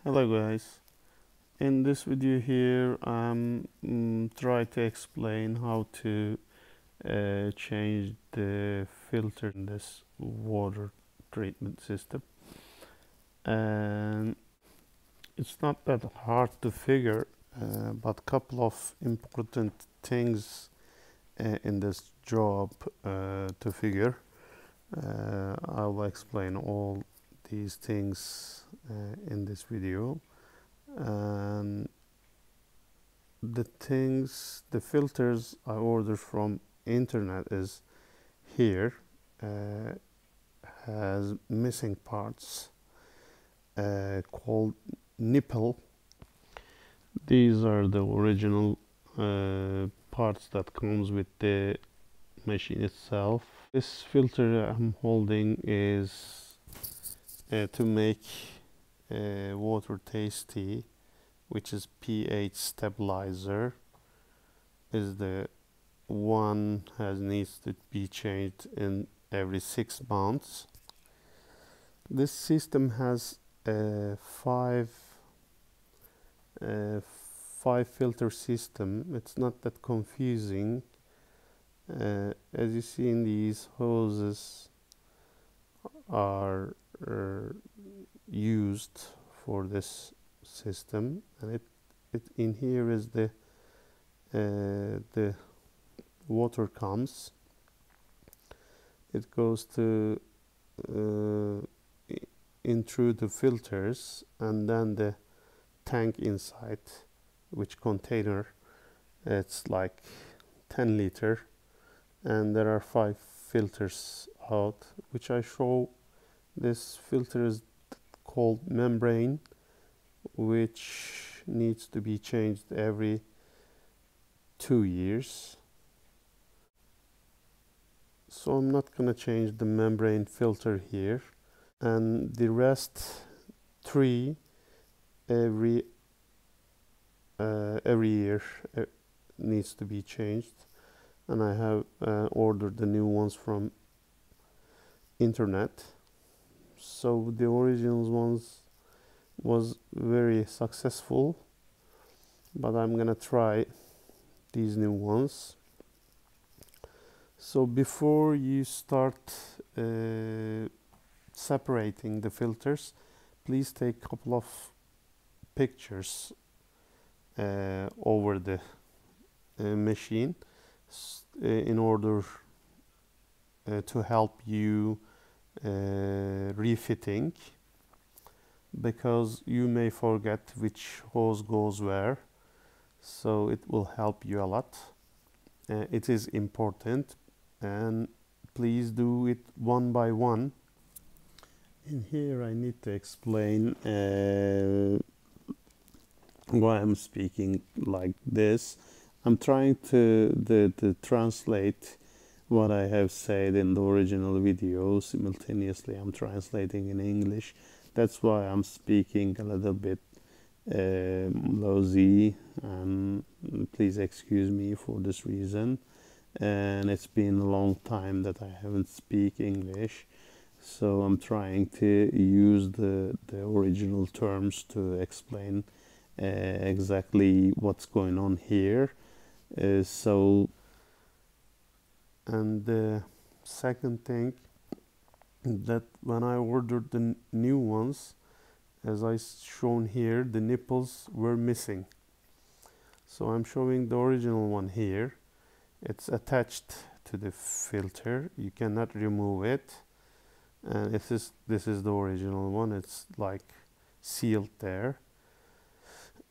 Hello guys, in this video here I'm try to explain how to change the filter in this water treatment system, and it's not that hard to figure, but a couple of important things in this job to figure. I'll explain all these things in this video. And the filters I ordered from internet is here, has missing parts called nipple. These are the original parts that comes with the machine itself. This filter I'm holding is to make water tasty, which is pH stabilizer, is the one needs to be changed in every 6 months. This system has five filter system. It's not that confusing. As you see, in these hoses are used for this system, and it in here is the water comes. It goes to in through the filters, and then the tank inside, which container, it's like 10 liter, and there are 5 filters out, which I show. This filter is called membrane, which needs to be changed every 2 years. So I'm not gonna change the membrane filter here, and the rest 3 every year needs to be changed, and I have ordered the new ones from internet. So the original ones was very successful, but I'm gonna try these new ones. So before you start separating the filters, please take a couple of pictures over the machine in order to help you refitting, because you may forget which hose goes where, so it will help you a lot. It is important, and please do it one by one. In here I need to explain why I'm speaking like this. I'm trying to translate what I have said in the original video. Simultaneously I'm translating in English. That's why I'm speaking a little bit lousy, and please excuse me for this reason. And it's been a long time that I haven't speak English, so I'm trying to use the original terms to explain exactly what's going on here. And the second thing, that when I ordered the new ones, as I shown here, the nipples were missing. So I'm showing the original one here. It's attached to the filter, you cannot remove it, and this is the original one. It's like sealed there,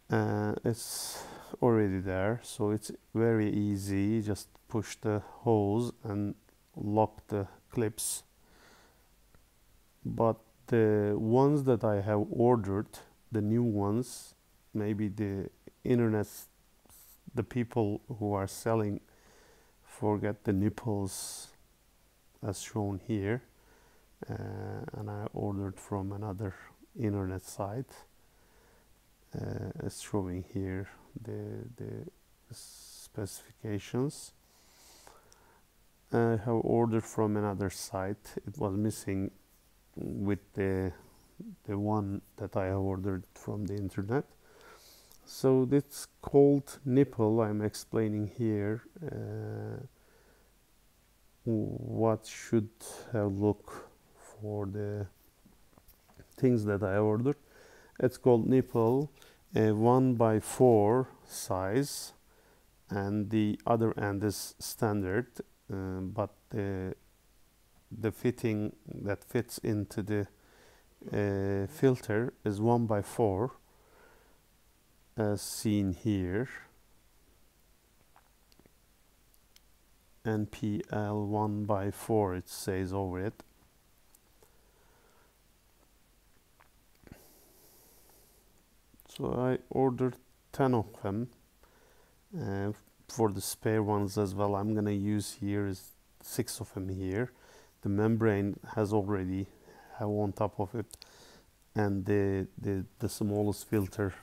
it's already there, so it's very easy. Just push the hose and lock the clips. But the ones that I have ordered, the new ones, maybe the internet, the people who are selling forget the nipples as shown here, and I ordered from another internet site. It's showing here the specifications. I have ordered from another site. It was missing with the the one that I have ordered from the internet. So this cold nipple, I'm explaining here what should have look for the things that I ordered. It's called nipple, 1x4 size, and the other end is standard, but the fitting that fits into the filter is 1x4, as seen here. NPL 1x4 it says over it. So I ordered 10 of them. For the spare ones as well, I'm gonna use here is 6 of them here. The membrane has already have on top of it, and the smallest filter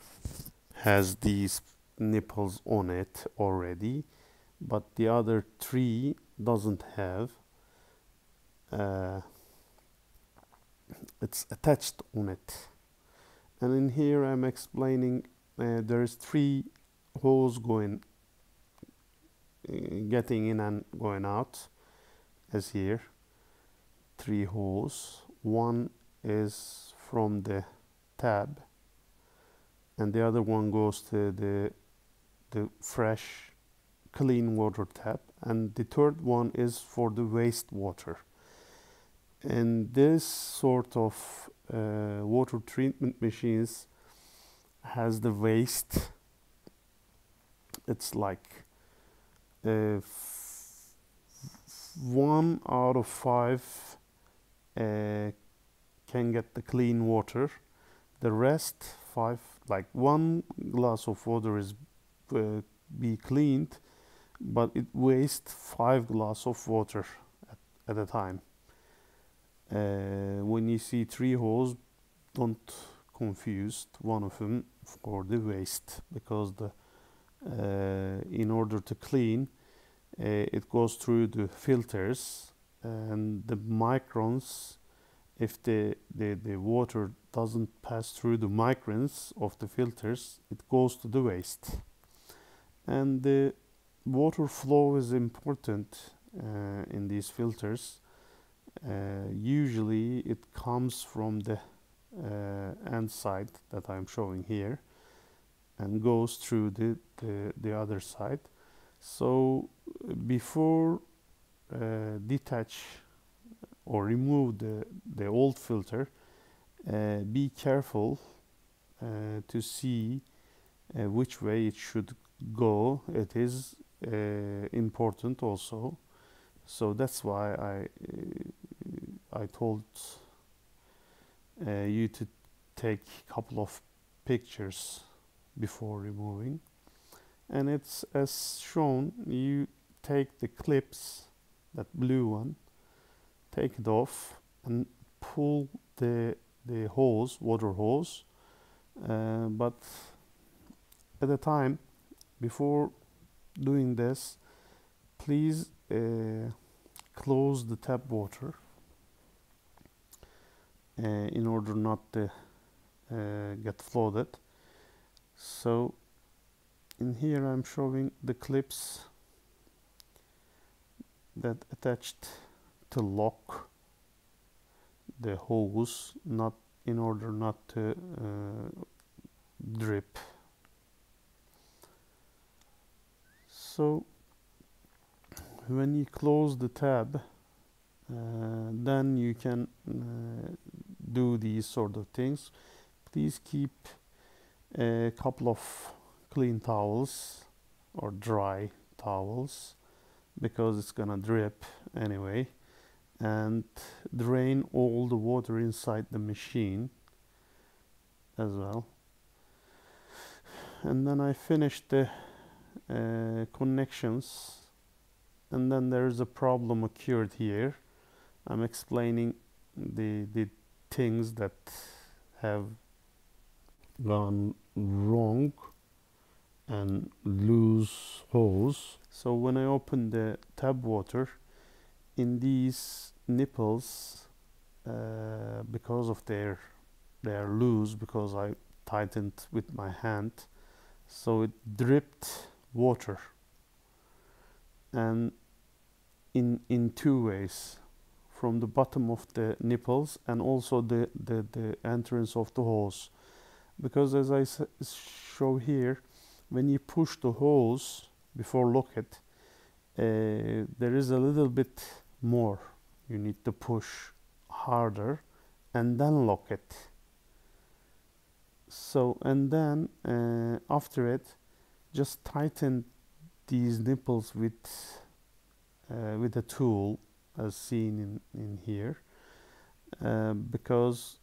has these nipples on it already, but the other 3 doesn't have. It's attached on it. And in here I'm explaining there's 3 holes going getting in and going out, as here 3 holes. One is from the tab, and the other one goes to the fresh clean water tap, and the third one is for the wastewater. And this sort of water treatment machines has the waste. It's like 1 out of 5 can get the clean water. The rest 5, like 1 glass of water is be cleaned, but it wastes 5 glasses of water at a time. When you see 3 holes, don't confuse one of them for the waste, because the in order to clean, it goes through the filters, and the microns, if the water doesn't pass through the microns of the filters, it goes to the waste. And the water flow is important in these filters. Usually it comes from the end side that I'm showing here and goes through the other side. So before detach or remove the old filter, be careful to see which way it should go. It is important also. So that's why I told you to take a couple of pictures before removing. And it's as shown. You take the clips, that blue one, take it off and pull the hose, water hose, but at the time before doing this, please close the tap water in order not to get flooded. So in here I'm showing the clips that attached to lock the hose, not in order not to drip. So when you close the tab, then you can do these sort of things. Please keep a couple of clean towels or dry towels, because it's gonna drip anyway, and drain all the water inside the machine as well. And then I finished the connections, and then there's a problem occurred here. I'm explaining the things that have gone wrong and loose hose. So when I open the tap water, in these nipples, because of their they are loose because I tightened with my hand, so it dripped water, and in two ways, from the bottom of the nipples and also the entrance of the hose, because as I show here, when you push the hose before lock it, there is a little bit more, you need to push harder and then lock it. So, and then after it, just tighten these nipples with a tool as seen in here, because,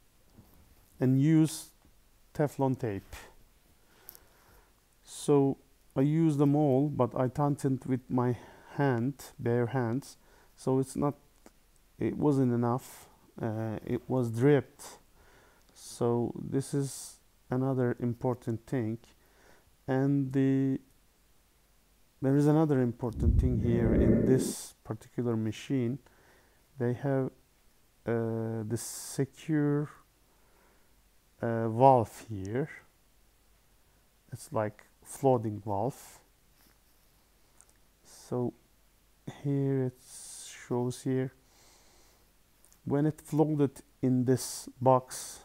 and use Teflon tape. So I use them all, but I tightened with my hand, bare hands, so it wasn't enough, it was dripped. So this is another important thing. And there is another important thing here in this particular machine. They have the secure valve here. It's like flooding valve. So here it shows here, when it flooded in this box,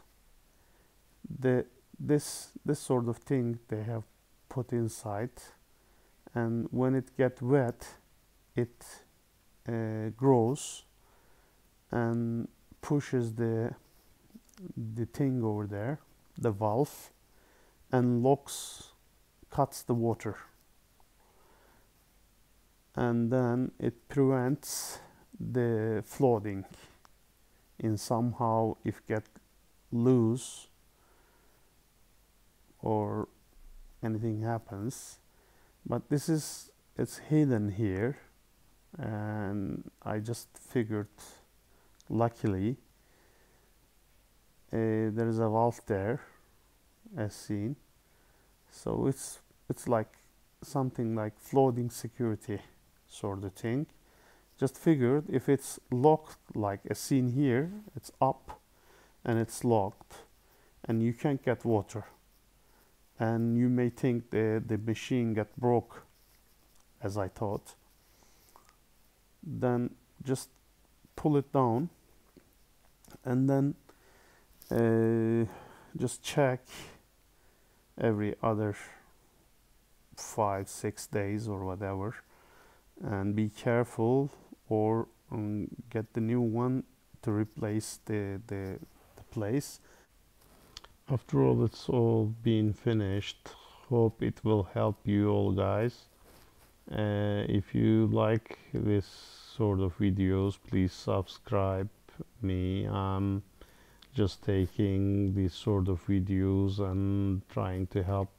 this sort of thing they have put inside, and when it gets wet, it grows and pushes the thing over there, the valve, and cuts the water, and then it prevents the flooding. In somehow if get loose or anything happens, but it's hidden here, and I just figured, luckily there is a valve there as seen, so it's like something like floating security sort of thing. Just figured if it's locked like as seen here, it's up and it's locked and you can't get water, and you may think the machine got broke, as I thought, then just pull it down and then just check every other 5-6 days or whatever, and be careful, or get the new one to replace the place. After all, it's all been finished. Hope it will help you all, guys. If you like this sort of videos, please subscribe me. I'm just taking these sort of videos and trying to help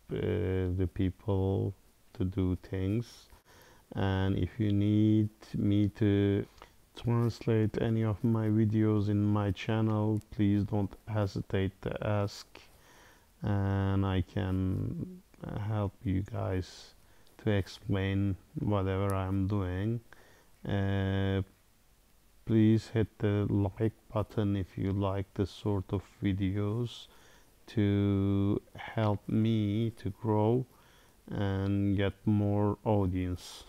the people to do things. And if you need me to translate any of my videos in my channel, please don't hesitate to ask, and I can help you guys to explain whatever I'm doing. Please hit the like button if you like this sort of videos, to help me to grow and get more audience.